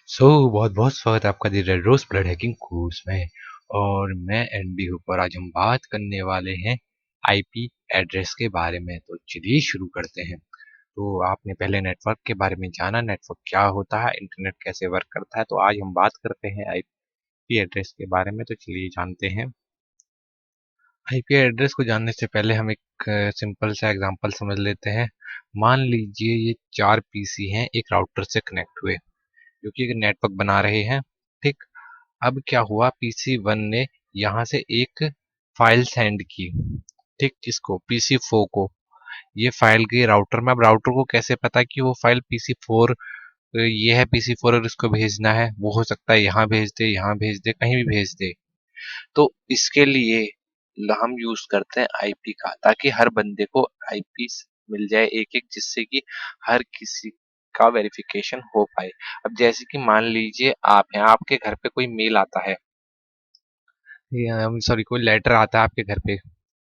बहुत बहुत स्वागत है आपका the red rose blood hacking course में। और मैं एनडी ऊपर आज हम बात करने वाले हैं आईपी एड्रेस के बारे में। तो चलिए शुरू करते हैं। तो आपने पहले नेटवर्क के बारे में जाना, नेटवर्क क्या होता है, इंटरनेट कैसे वर्क करता है। तो आज हम बात करते हैं आईपी एड्रेस के बारे में। तो चलिए जानते हैं। आईपी एड्रेस को जानने से पहले हम एक सिंपल सा एग्जांपल समझ लेते हैं। मान लीजिए ये 4 पीसी हैं एक राउटर से कनेक्ट हुए, जो कि एक नेटवर्क बना रहे हैं। ठीक। अब क्या हुआ, पीसी वन ने यहाँ से एक फाइल सेंड की। ठीक, किसको? पीसी फोर को। ये फाइल गई राउटर में। अब राउटर को कैसे पता कि वो फाइल पीसी फोर ये है पीसी फोर और इसको भेजना है? वो हो सकता है यहाँ भेज दे, यहाँ भेज दे, कहीं भी भेज दे। तो इसके लिए हम यूज करते हैं आईपी का, ताकि हर बंदे को आईपी मिल जाए एक एक, जिससे कि हर किसी का वेरिफिकेशन हो पाए। अब जैसे कि मान लीजिए आप हैं, आपके घर पे कोई मेल आता है, सॉरी कोई लेटर आता है आपके घर पे।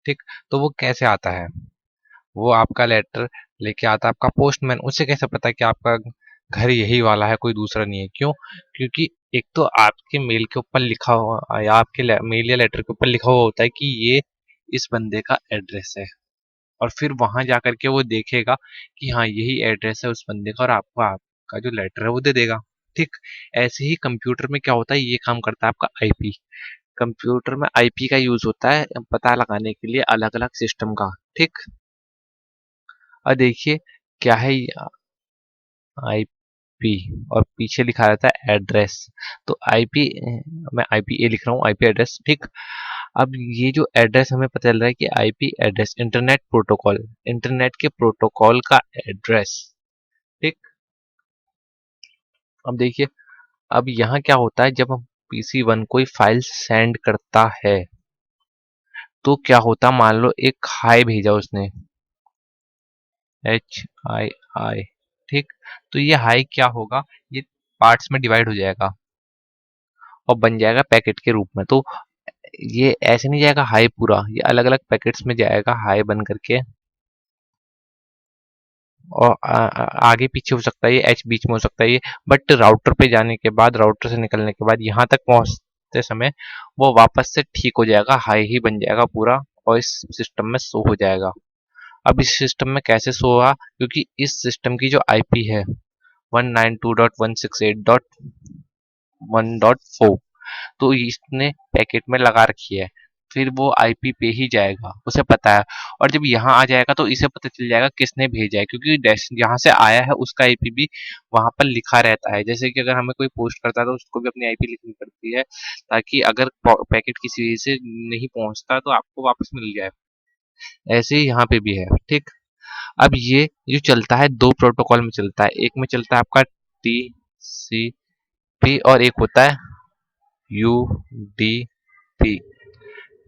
ठीक। तो वो कैसे आता है? वो आपका लेटर लेके आता है आपका पोस्टमैन। उसे कैसे पता कि आपका घर यही वाला है, कोई दूसरा नहीं है? क्यों? क्योंकि एक तो आपके मेल के ऊपर लिखा हुआ, या आपके मेल या लेटर के ऊपर लिखा हुआ होता है कि ये इस बंदे का एड्रेस है। और फिर वहां जाकर के वो देखेगा कि हाँ यही एड्रेस है उस बंदे का, और आपको आपका जो लेटर है वो दे देगा। ठीक। ऐसे ही कंप्यूटर में क्या होता है, ये काम करता है आपका आईपी। कंप्यूटर में आईपी का यूज होता है पता लगाने के लिए अलग अलग सिस्टम का। ठीक। और देखिए क्या है, आईपी और पीछे लिखा रहता है एड्रेस। तो आईपी, मैं आईपी ए लिख रहा हूँ, आईपी एड्रेस। ठीक। अब ये जो एड्रेस हमें पता चल रहा है कि IP address internet protocol, internet के प्रोटोकॉल का एड्रेस। ठीक। अब देखिए, अब यहाँ क्या होता है, जब हम पीसी वन कोई फाइल सेंड करता है तो क्या होता, मान लो एक हाई भेजा उसने, HII। ठीक। तो ये हाई क्या होगा, ये पार्ट्स में डिवाइड हो जाएगा और बन जाएगा पैकेट के रूप में। तो ये ऐसे नहीं जाएगा हाई पूरा, ये अलग अलग पैकेट्स में जाएगा हाई बन करके। और आगे पीछे हो सकता है, ये एच बीच में हो सकता है ये। बट राउटर पे जाने के बाद, राउटर से निकलने के बाद यहाँ तक पहुंचते समय वो वापस से ठीक हो जाएगा, हाई ही बन जाएगा पूरा, और इस सिस्टम में शो हो जाएगा। अब इस सिस्टम में कैसे शो होगा, क्योंकि इस सिस्टम की जो आईपी है 192.168.1.4, तो इसने पैकेट में लगा रखी है। फिर वो आईपी पे ही जाएगा, उसे पता है। और जब यहाँ आ जाएगा तो इसे पता चल जाएगा किसने भेजा है, क्योंकि डैश जहाँ से आया है उसका आईपी भी वहां पर लिखा रहता है। जैसे कि अगर हमें कोई पोस्ट करता है तो उसको भी अपनी आईपी लिखनी पड़ती है, ताकि अगर पैकेट किसी वजह से नहीं पहुंचता तो आपको वापस मिल जाए। ऐसे ही यहाँ पे भी है। ठीक। अब ये जो चलता है दो प्रोटोकॉल में चलता है, एक में चलता है आपका टीसीपी और एक होता है यूडीपी।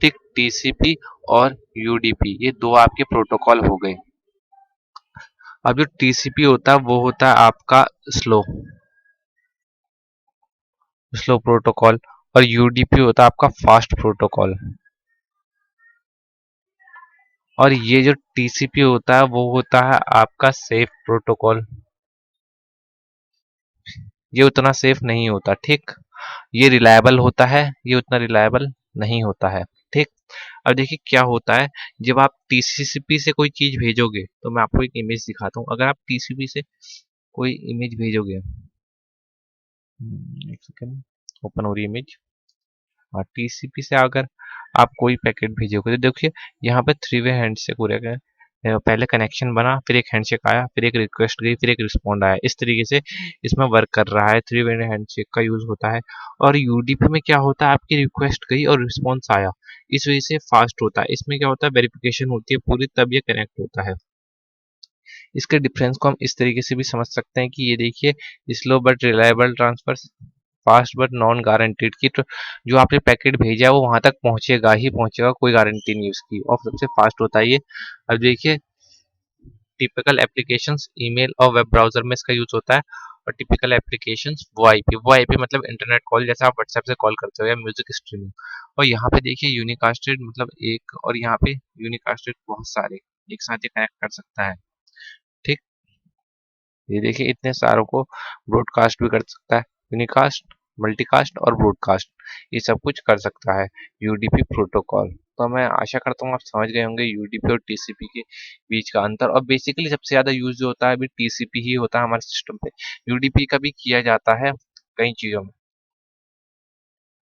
ठीक। टीसीपी और यूडीपी ये दो आपके प्रोटोकॉल हो गए। अब जो टीसीपी होता है वो होता है आपका स्लो स्लो प्रोटोकॉल, और यूडीपी होता है आपका फास्ट प्रोटोकॉल। और ये जो टीसीपी होता है वो होता है आपका सेफ प्रोटोकॉल। ये उतना सेफ नहीं होता। ठीक। ये रिलायबल होता है, ये उतना रिलायबल नहीं होता है। ठीक। अब देखिए क्या होता है, जब आप टीसीपी से कोई चीज भेजोगे, तो मैं आपको एक इमेज दिखाता हूँ। अगर आप टीसीपी से कोई इमेज भेजोगे, एक सेकेंड, ओपन हो रही इमेज। हाँ, टीसीपी से अगर आप कोई पैकेट भेजोगे तो देखिए यहाँ पे थ्री वे हैंडशेक हो रहा है। पहले कनेक्शन बना, फिर एक हैंडशेक आया, फिर एक रिक्वेस्ट गई, फिर एक रिस्पॉन्ड आया। इस तरीके से इसमें वर्क कर रहा है, थ्री वे हैंडशेक का यूज होता है। और यूडीपी में क्या होता है, आपकी रिक्वेस्ट गई और रिस्पॉन्स आया, इस वजह से फास्ट होता है। इसमें क्या होता है, वेरिफिकेशन होती है पूरी, तब ये कनेक्ट होता है। इसके डिफरेंस को हम इस तरीके से भी समझ सकते हैं कि ये देखिए, slow but reliable transfer, fast but non guaranteed की। तो जो आपने पैकेट भेजा है वो वहां तक पहुंचेगा ही पहुंचेगा, कोई गारंटी नहीं उसकी, और सबसे फास्ट होता है ये। अब देखिए, टिपिकल एप्लीकेशंस ईमेल और वेब ब्राउजर में इसका यूज होता है। और टिपिकल एप्लीकेशंस वो आईपी मतलब इंटरनेट कॉल, जैसे आप व्हाट्सएप से कॉल करते हो, या म्यूजिक स्ट्रीमिंग। और यहाँ पे देखिए यूनिकास्टेड मतलब एक, और यहाँ पे यूनिकास्टेड बहुत सारे एक साथ ही कनेक्ट कर सकता है। ठीक। ये देखिए इतने सारों को ब्रॉडकास्ट भी कर सकता है। यूनिकास्ट, मल्टीकास्ट और ब्रॉडकास्ट ये सब कुछ कर सकता है यूडीपी प्रोटोकॉल। तो मैं आशा करता हूँ आप समझ गए होंगे यूडीपी और टीसीपी के बीच का अंतर। और बेसिकली सबसे ज़्यादा यूज़ जो होता है अभी टीसीपी ही होता है हमारे सिस्टम पे। यूडीपी का भी किया जाता है कई चीज़ों में,